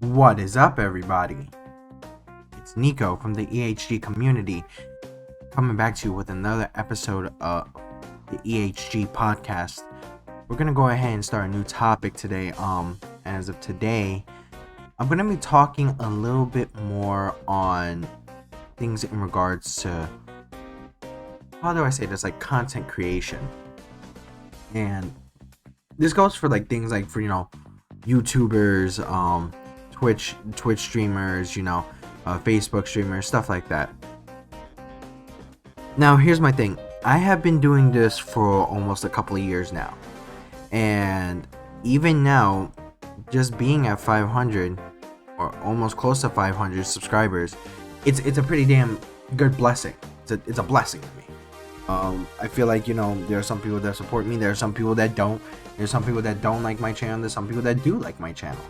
What is up, everybody? It's Nikko from the EHG community coming back to you with another episode of the EHG podcast. We're gonna go ahead and start a new topic today. As of today, I'm gonna be talking a little bit more on things in regards to, how do I say this, like content creation. And this goes for like things like for YouTubers, Twitch streamers, Facebook streamers, stuff like that. Now, here's my thing. I have been doing this for almost a couple of years now. And even now, just being at 500 or almost close to 500 subscribers, it's a pretty damn good blessing. It's a blessing to me. I feel like, there are some people that support me. There are some people that don't. There's some people that don't like my channel. There's some people that do like my channel.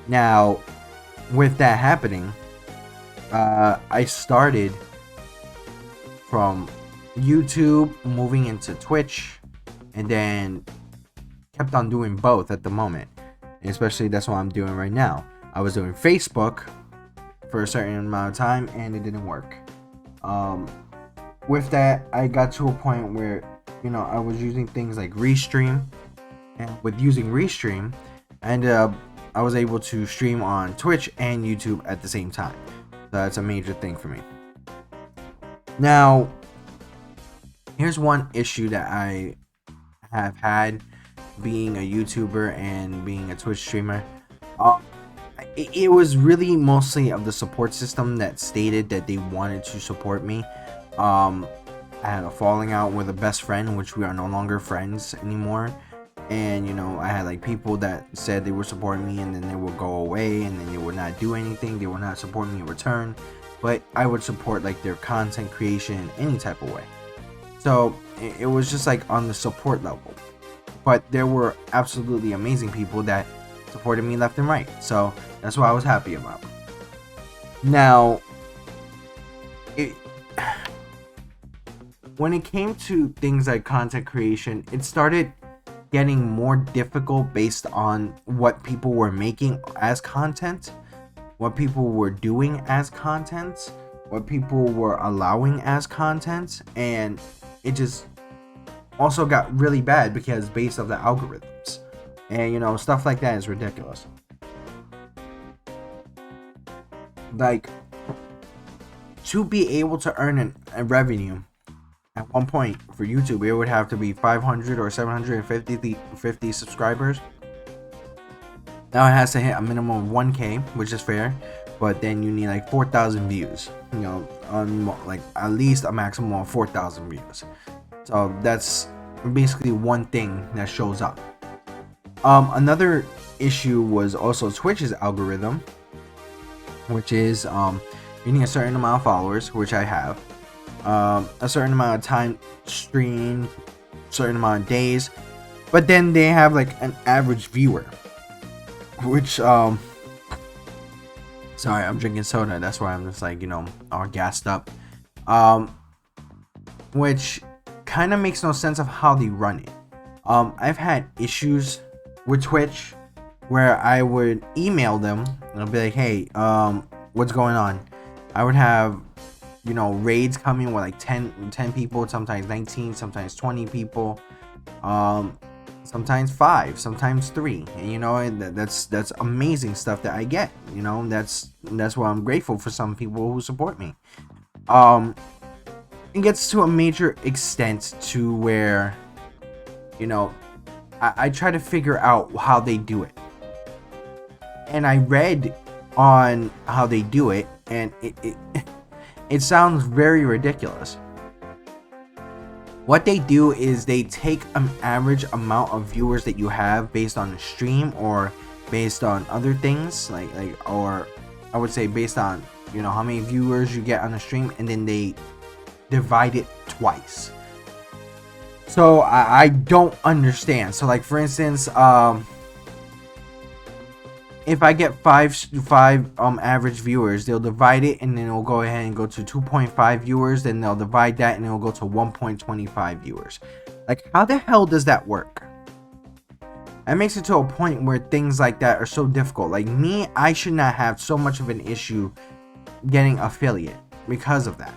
Now, with that happening, I started from YouTube, moving into Twitch, and then kept on doing both at the moment. And especially that's what I'm doing right now. I was doing Facebook for a certain amount of time, and it didn't work. With that, I got to a point where, I was using things like Restream, and with using Restream, I was able to stream on Twitch and YouTube at the same time. So that's a major thing for me. Now, here's one issue that I have had being a YouTuber and being a Twitch streamer. It was really mostly of the support system that stated that they wanted to support me. I had a falling out with a best friend, which we are no longer friends anymore. And I had like people that said they would support me, and then they would go away, and then they would not do anything. They would not support me in return, but I would support like their content creation in any type of way. So it was just like on the support level. But there were absolutely amazing people that supported me left and right. So that's what I was happy about. Now, when it came to things like content creation, it started getting more difficult based on what people were making as content, what people were doing as content, what people were allowing as content, and it just also got really bad because based on the algorithms. And stuff like that is ridiculous. Like, to be able to earn a revenue at one point for YouTube, it would have to be 500 or 750 subscribers. Now it has to hit a minimum of 1K, which is fair, but then you need like 4,000 views. On like at least a maximum of 4,000 views. So that's basically one thing that shows up. Another issue was also Twitch's algorithm, which is you need a certain amount of followers, which I have. A certain amount of time streamed, certain amount of days, but then they have like an average viewer, which sorry, I'm drinking soda, that's why I'm just like all gassed up, which kind of makes no sense of how they run it. I've had issues with Twitch where I would email them and I'll be like, hey, what's going on? I would have raids coming with like 10 people, sometimes 19, sometimes 20 people, sometimes 5, sometimes 3, and that's amazing stuff that I get. That's why I'm grateful for some people who support me. It gets to a major extent to where I try to figure out how they do it, and I read on how they do it, and it sounds very ridiculous. What they do is they take an average amount of viewers that you have based on the stream or based on other things, or I would say based on how many viewers you get on the stream, and then they divide it twice. So I don't understand. So like for instance, if I get five average viewers, they'll divide it, and then it'll go ahead and go to 2.5 viewers. Then they'll divide that, and it'll go to 1.25 viewers. Like, how the hell does that work? It makes it to a point where things like that are so difficult. Like me, I should not have so much of an issue getting affiliate because of that.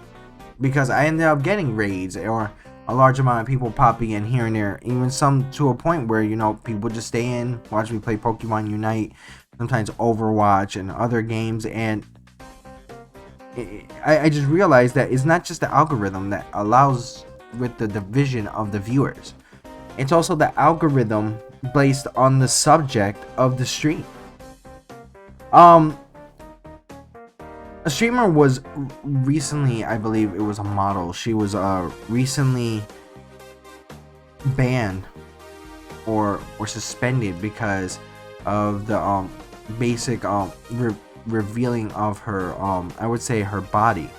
Because I ended up getting raids or a large amount of people popping in here and there. Even some to a point where, you know, people just stay in, watch me play Pokemon Unite, sometimes Overwatch and other games. And I just realized that it's not just the algorithm that allows with the division of the viewers. It's also the algorithm based on the subject of the stream. A streamer was recently, I believe it was a model. She was recently banned or suspended because of the basic revealing of her I would say her body,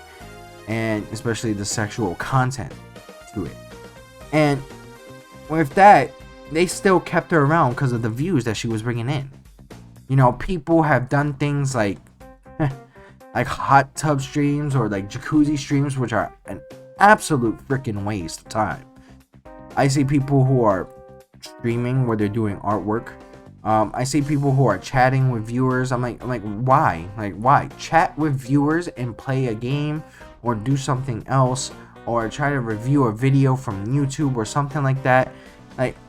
and especially the sexual content to it. And with that, they still kept her around because of the views that she was bringing in. You know, people have done things like like hot tub streams or like jacuzzi streams, which are an absolute freaking waste of time. I see people who are streaming where they're doing artwork. I see people who are chatting with viewers. I'm like, why? Like, why? Chat with viewers and play a game or do something else, or try to review a video from YouTube or something like that.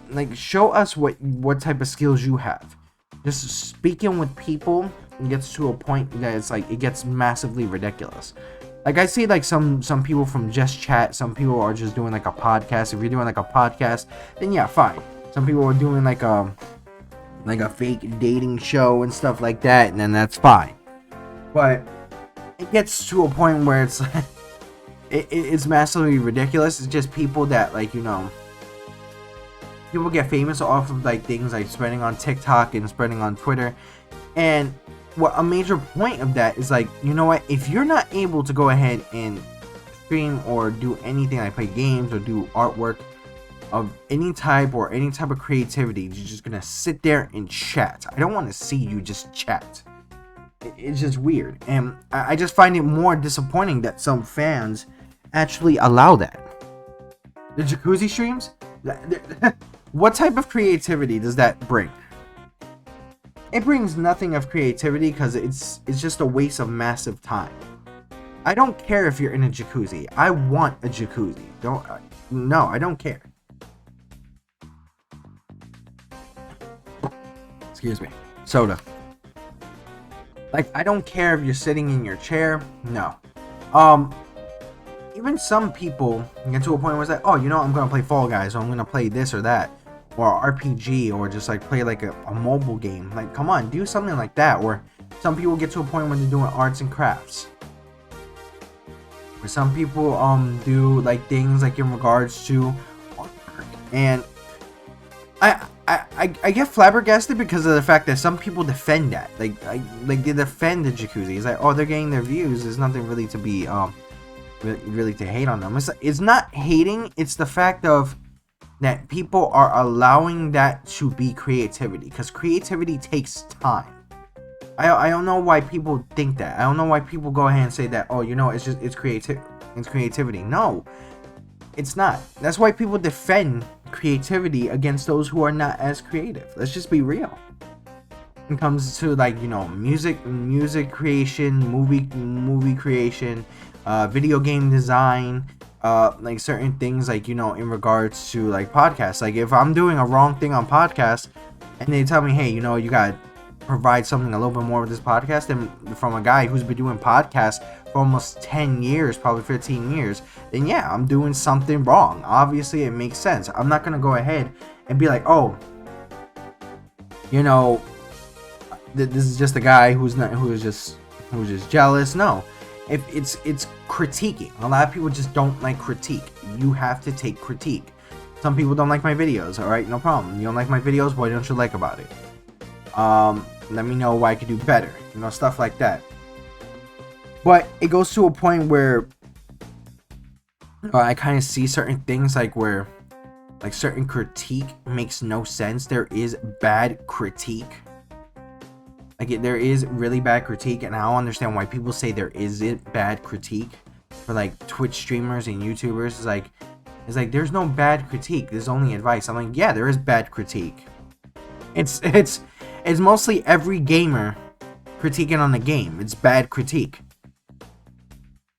Like show us what type of skills you have. Just speaking with people gets to a point that it's like it gets massively ridiculous. Like I see like some people from Just Chat, some people are just doing like a podcast. If you're doing like a podcast, then yeah, fine. Some people are doing like a fake dating show and stuff like that, and then that's fine. But it gets to a point where it's like it's massively ridiculous. It's just people that, like, you know, people get famous off of like things like spreading on TikTok and spreading on Twitter. And what a major point of that is, like, you know what, if you're not able to go ahead and stream or do anything like play games or do artwork of any type or any type of creativity, you're just gonna sit there and chat. I don't want to see you just chat. It's just weird, and I just find it more disappointing that some fans actually allow that. The jacuzzi streams, what type of creativity does that bring? It brings nothing of creativity because it's just a waste of massive time. I don't care if you're in a jacuzzi. I want a jacuzzi. No, I don't care. Excuse me. Soda. Like, I don't care if you're sitting in your chair. No. Even some people get to a point where it's like, oh, you know, I'm gonna play Fall Guys, or I'm gonna play this or that, or RPG, or just like play like a mobile game. Like, come on, do something like that. Or some people get to a point where they're doing arts and crafts. Or some people do like things like in regards to artwork. And I get flabbergasted because of the fact that some people defend that. Like they defend the jacuzzi. It's like, oh, they're getting their views. There's nothing really to be really to hate on them. It's not hating. It's the fact of that people are allowing that to be creativity, because creativity takes time. I don't know why people think that. I don't know why people go ahead and say that, oh, you know, it's creativity. No, it's not. That's why people defend creativity against those who are not as creative. Let's just be real. When it comes to, like, you know, music creation, movie creation, video game design, like certain things, like, you know, in regards to like podcasts. Like, if I'm doing a wrong thing on podcast and they tell me, hey, you know, you gotta provide something a little bit more with this podcast, and from a guy who's been doing podcasts for almost 10 years, probably 15 years, then yeah, I'm doing something wrong. Obviously, it makes sense. I'm not gonna go ahead and be like, oh, you know, this is just a guy who's just jealous. No, if it's critiquing. A lot of people just don't like critique. You have to take critique. Some people don't like my videos. All right, no problem. You don't like my videos? What don't you like about it? Let me know why I could do better. You know, stuff like that. But it goes to a point where I kind of see certain things like where, like, certain critique makes no sense. There is bad critique. Like, there is really bad critique, and I don't understand why people say there isn't bad critique for like Twitch streamers and YouTubers. It's like there's no bad critique. There's only advice. I'm like, yeah, there is bad critique. It's mostly every gamer critiquing on the game. It's bad critique.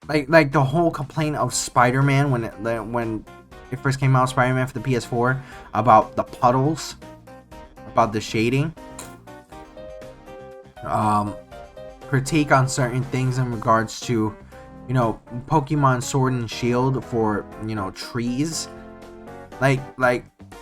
Like the whole complaint of Spider-Man when it first came out, Spider-Man for the PS4, about the puddles, about the shading. Critique on certain things in regards to, Pokemon Sword and Shield for, trees. Like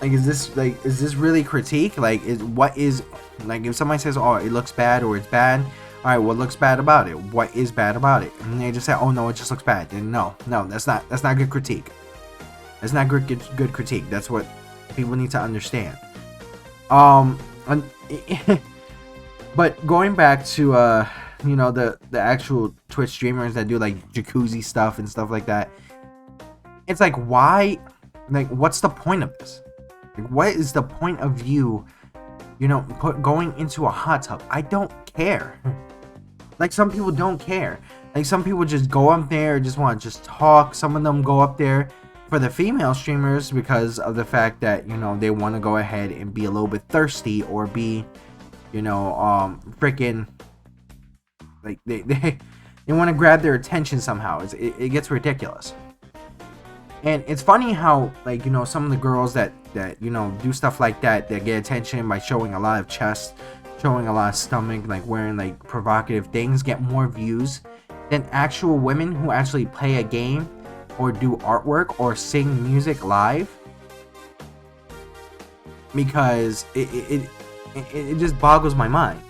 is this really critique? Like, if somebody says, oh, it looks bad or it's bad, all right, what looks bad about it? What is bad about it? And they just say, oh no, it just looks bad. Then no, that's not good critique. That's not good critique. That's what people need to understand. But going back to the actual Twitch streamers that do like jacuzzi stuff and stuff like that, it's like, why? Like, what's the point of this? Like, what is the point of you, going into a hot tub? I don't care. Like, some people don't care. Like, some people just go up there and just want to just talk. Some of them go up there for the female streamers because of the fact that, they want to go ahead and be a little bit thirsty or be, freaking, like, they want to grab their attention somehow. It gets ridiculous. And it's funny how, like, some of the girls that do stuff like that get attention by showing a lot of chest, showing a lot of stomach, like wearing like provocative things, get more views than actual women who actually play a game or do artwork or sing music live. Because it just boggles my mind.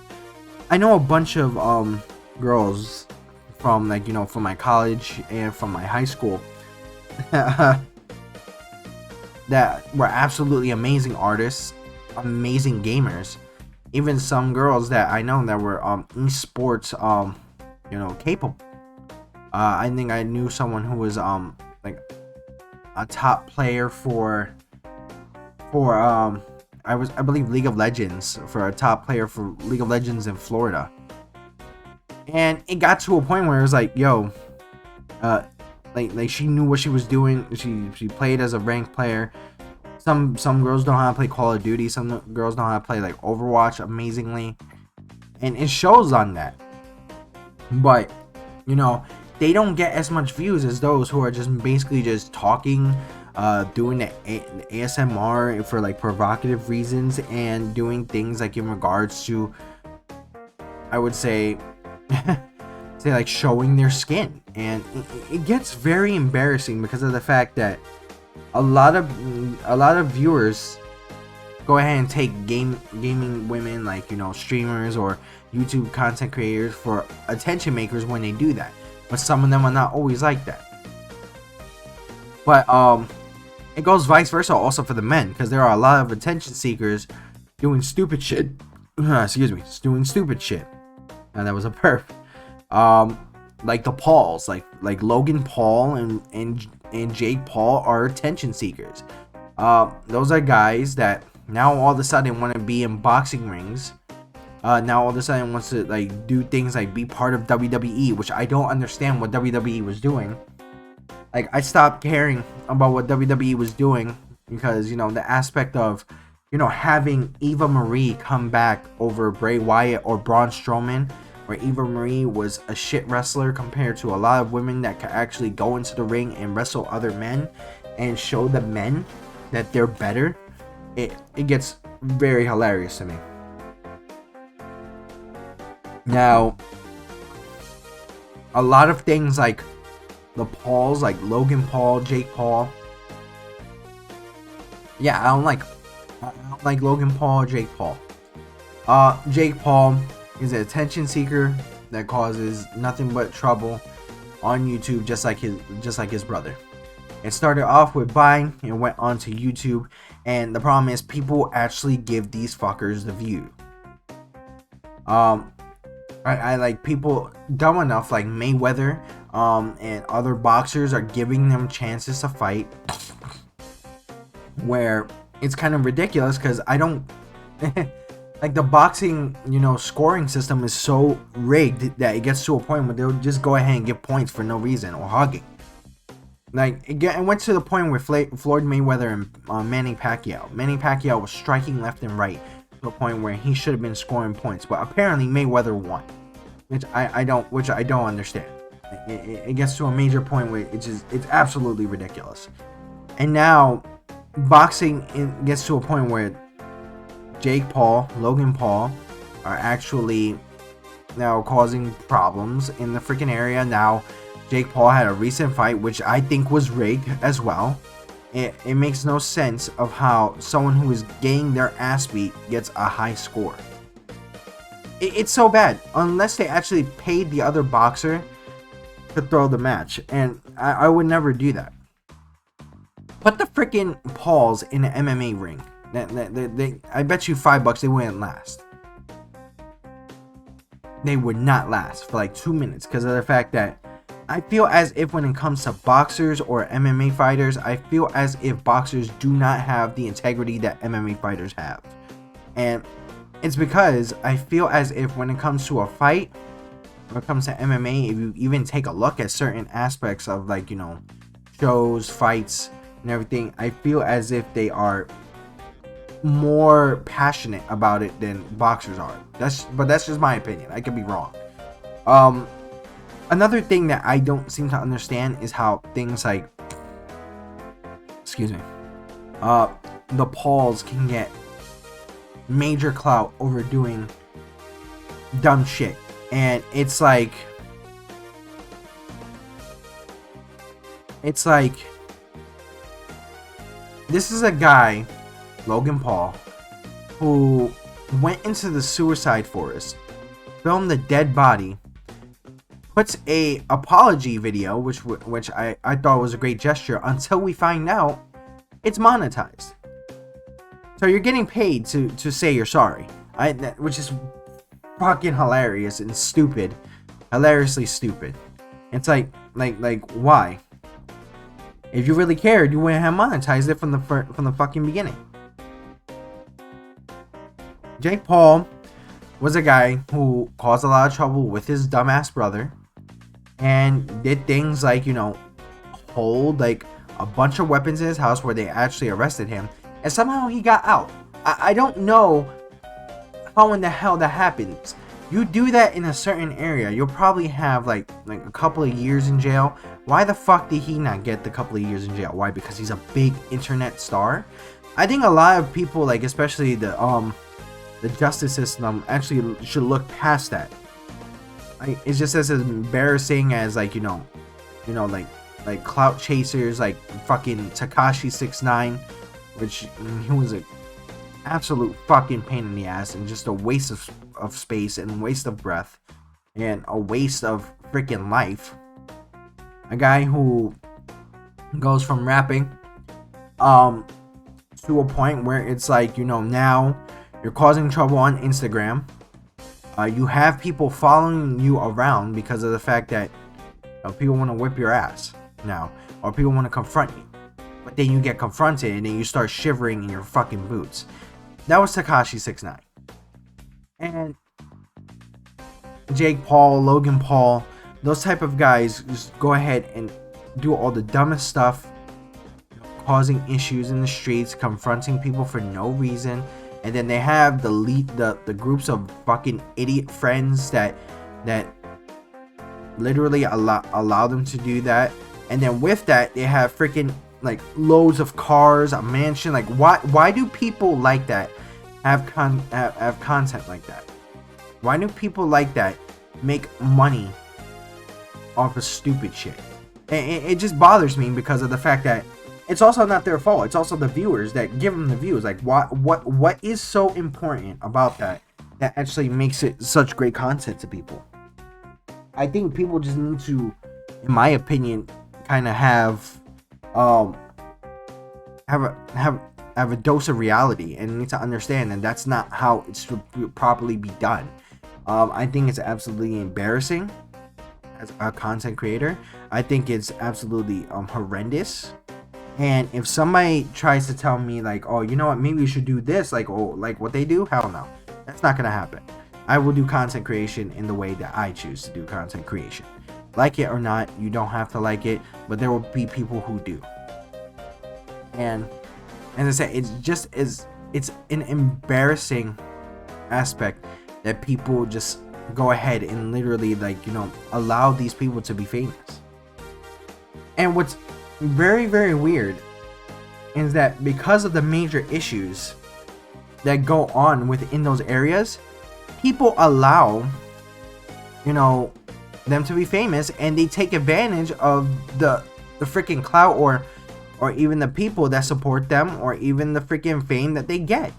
I know a bunch of girls from, like, from my college and from my high school that were absolutely amazing artists, amazing gamers. Even some girls that I know that were esports capable. I think I knew someone who was like a top player for I believe League of Legends, for a top player for League of Legends in Florida. And it got to a point where it was like, yo, like she knew what she was doing. She played as a ranked player. Some girls know how to play Call of Duty. Some girls know how to play like Overwatch amazingly, and it shows on that. But they don't get as much views as those who are just basically just talking, doing the ASMR for like provocative reasons, and doing things like in regards to, I would say, like showing their skin. And it gets very embarrassing because of the fact that a lot of viewers go ahead and take gaming women, like, streamers or YouTube content creators, for attention makers when they do that. But some of them are not always like that. But it goes vice versa also for the men, because there are a lot of attention seekers doing stupid shit. Doing stupid shit. And that was a perf. Like the Pauls, like Logan Paul and Jake Paul are attention seekers. Those are guys that now all of a sudden want to be in boxing rings. Now all of a sudden wants to like do things like be part of WWE, which I don't understand what WWE was doing. Like, I stopped caring about what WWE was doing because, the aspect of, having Eva Marie come back over Bray Wyatt or Braun Strowman, where Eva Marie was a shit wrestler compared to a lot of women that could actually go into the ring and wrestle other men and show the men that they're better. It gets very hilarious to me. Now, a lot of things like the Pauls, like Logan Paul, Jake Paul. Yeah, I don't like Logan Paul or Jake Paul. Jake Paul is an attention seeker that causes nothing but trouble on YouTube, just like his brother. It started off with Vine and went on to YouTube, and the problem is people actually give these fuckers the view. I like people dumb enough, like Mayweather, and other boxers are giving them chances to fight, where it's kind of ridiculous because I don't like the boxing, scoring system is so rigged that it gets to a point where they'll just go ahead and give points for no reason or hugging. Like, it went to the point where Floyd Mayweather and Manny Pacquiao was striking left and right, to a point where he should have been scoring points, but apparently Mayweather won, which I don't understand. It gets to a major point where it's absolutely ridiculous. And now boxing gets to a point where Jake Paul, Logan Paul are actually now causing problems in the freaking area. Now Jake Paul had a recent fight which I think was rigged as well. It makes no sense of how someone who is getting their ass beat gets a high score. It's so bad, unless they actually paid the other boxer to throw the match, and I would never do that. Put the freaking Pauls in an MMA ring. I bet you $5 they wouldn't last. They would not last for like 2 minutes because of the fact that I feel as if when it comes to boxers or MMA fighters, I feel as if boxers do not have the integrity that MMA fighters have. And it's because I feel as if when it comes to a fight, when it comes to MMA, if you even take a look at certain aspects of, like, you know, shows, fights, and everything, I feel as if they are more passionate about it than boxers are. But that's just my opinion. I could be wrong. Another thing that I don't seem to understand is how things like, the Pauls can get major clout over doing dumb shit. And it's like this is a guy, Logan Paul, who went into the suicide forest, filmed the dead body, puts a apology video, which I thought was a great gesture, until we find out it's monetized. So you're getting paid to say you're sorry, which is fucking hilarious and stupid, hilariously stupid. It's like why? If you really cared, you wouldn't have monetized it from the fucking beginning. Jake Paul was a guy who caused a lot of trouble with his dumbass brother, and did things like, you know, hold like a bunch of weapons in his house where they actually arrested him, and somehow he got out. I don't know how in the hell that happens. You do that in a certain area, you'll probably have like a couple of years in jail. Why the fuck did he not get the couple of years in jail? Why? Because he's a big internet star? I think a lot of people, like especially the justice system, actually should look past that. It's just as embarrassing as, like, you know, like clout chasers like fucking Tekashi 6ix9ine, which he was a absolute fucking pain in the ass and just a waste of space and waste of breath and a waste of freaking life. A guy who goes from rapping to a point where it's like, you know, now you're causing trouble on Instagram. You have people following you around because of the fact that, you know, people want to whip your ass now, or people want to confront you. But then you get confronted and then you start shivering in your fucking boots. That was Tekashi 6ix9ine. And Jake Paul, Logan Paul, those type of guys just go ahead and do all the dumbest stuff, causing issues in the streets, confronting people for no reason. And then they have the groups of fucking idiot friends that literally allow them to do that. And then with that, they have freaking like loads of cars, a mansion. Like, why do people like that have content like that? Why do people like that make money off of stupid shit? It just bothers me because of the fact that it's also not their fault. It's also the viewers that give them the views. Like, what is so important about that actually makes it such great content to people? I think people just need to, in my opinion, kind of have a dose of reality and need to understand that that's not how it should properly be done. I think it's absolutely embarrassing as a content creator. I think it's absolutely horrendous. And if somebody tries to tell me like, oh, you know what, maybe you should do this, like, oh, like what they do, hell no, that's not gonna happen. I will do content creation in the way that I choose to do content creation. Like it or not, you don't have to like it, but there will be people who do. And as I said, it's an embarrassing aspect that people just go ahead and literally, like, you know, allow these people to be famous. And what's very, very weird is that because of the major issues that go on within those areas, people allow, you know, them to be famous, and they take advantage of the freaking clout or even the people that support them, or even the freaking fame that they get.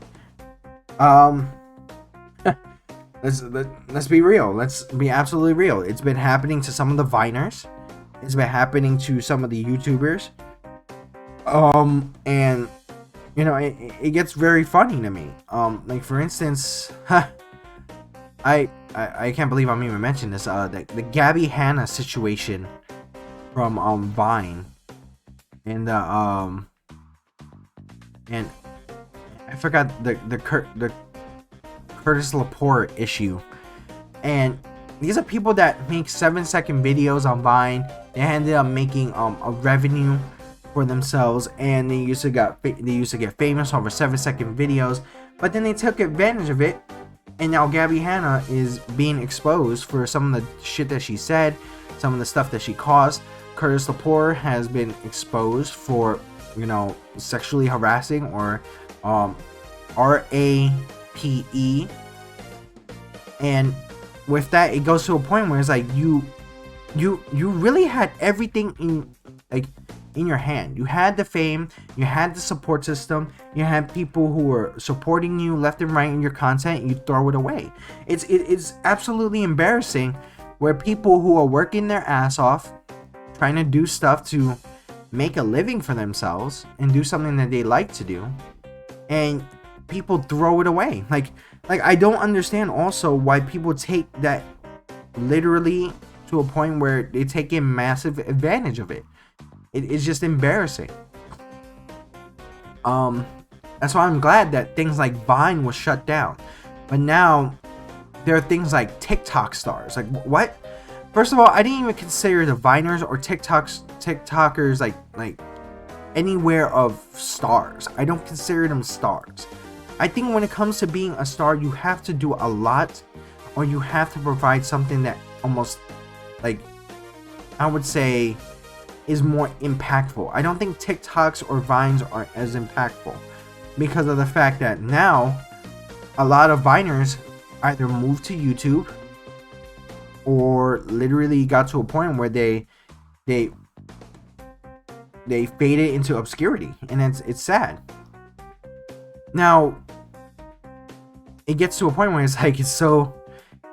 Let's be real. Let's be absolutely real. It's been happening to some of the Viners. It's been happening to some of the YouTubers. And you know, it gets very funny to me. Like, for instance, I can't believe I'm even mentioning this. The Gabby Hanna situation from Vine, and and I forgot the Curtis Laporte issue. And these are people that make 7-second videos on Vine. They ended up making a revenue for themselves, and they used to get famous over 7-second videos. But then they took advantage of it, and now Gabby Hanna is being exposed for some of the shit that she said, some of the stuff that she caused. Curtis Laporte has been exposed for, you know, sexually harassing or RAPE. And with that, it goes to a point where it's like you really had everything in your hand. You had the fame, you had the support system, you had people who were supporting you left and right in your content, and you throw it away. It's absolutely embarrassing, where people who are working their ass off, trying to do stuff to make a living for themselves and do something that they like to do, and people throw it away. Like I don't understand also why people take that literally to a point where they take a massive advantage of it. It's just embarrassing. That's why I'm glad that things like Vine was shut down. But now there are things like TikTok stars. Like, what? First of all, I didn't even consider the Viners or TikTokers like anywhere of stars. I don't consider them stars. I think when it comes to being a star, you have to do a lot, or you have to provide something that almost, like, I would say, is more impactful. I don't think TikToks or Vines are as impactful, because of the fact that now a lot of Viners either moved to YouTube or literally got to a point where they faded into obscurity, and it's sad. Now it gets to a point where it's like it's so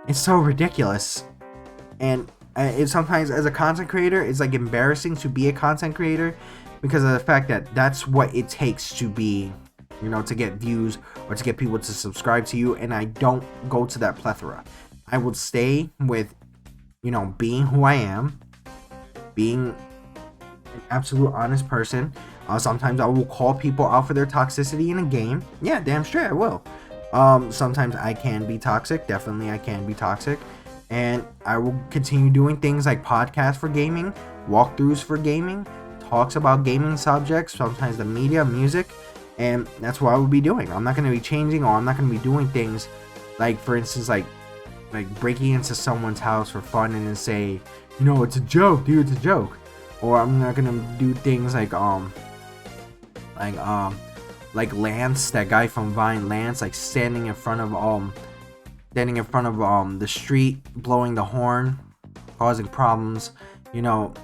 ridiculous, and it sometimes, as a content creator, it's like embarrassing to be a content creator, because of the fact that that's what it takes to be, you know, to get views or to get people to subscribe to you. And I don't go to that plethora. I would stay with, you know, being who I am, being an absolute honest person. Sometimes I will call people out for their toxicity in a game. Yeah, damn straight I will. Sometimes I can be toxic. Definitely I can be toxic. And I will continue doing things like podcasts for gaming, walkthroughs for gaming, talks about gaming subjects, sometimes the media, music, and that's what I will be doing. I'm not going to be changing, or I'm not going to be doing things like, for instance, like breaking into someone's house for fun and then say, you know, it's a joke, dude, it's a joke. Or I'm not going to do things like Lance, that guy from Vine, Lance, like standing in front of the street, blowing the horn, causing problems, you know,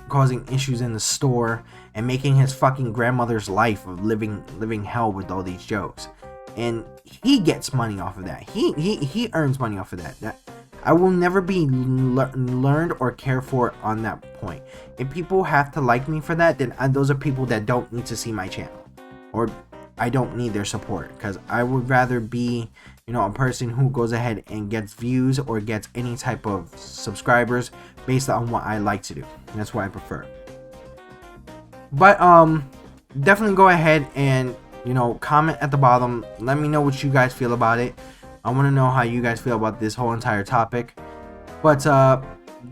causing issues in the store, and making his fucking grandmother's life of living hell with all these jokes. And he gets money off of that. He earns money off of that. I will never be learned or cared for on that point. If people have to like me for that, then those are people that don't need to see my channel, or I don't need their support, because I would rather be, you know, a person who goes ahead and gets views or gets any type of subscribers based on what I like to do. That's what I prefer. But definitely go ahead and, you know, comment at the bottom. Let me know what you guys feel about it. I want to know how you guys feel about this whole entire topic. But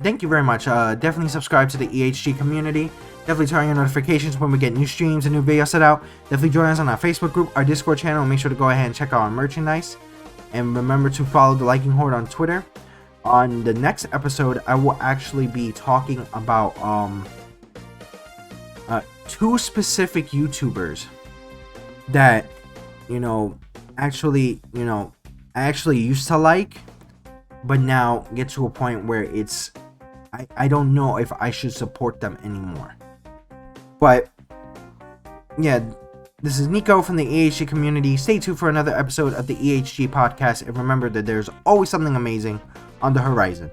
thank you very much. Definitely subscribe to the EHG community. Definitely turn on your notifications when we get new streams and new videos set out. Definitely join us on our Facebook group, our Discord channel, and make sure to go ahead and check out our merchandise. And remember to follow the Liking Horde on Twitter. On the next episode, I will actually be talking about 2 specific YouTubers that, I actually used to like, but now get to a point where I don't know if I should support them anymore. But yeah, this is Nikko from the EHG community. Stay tuned for another episode of the EHG podcast, and remember that there's always something amazing on the horizon.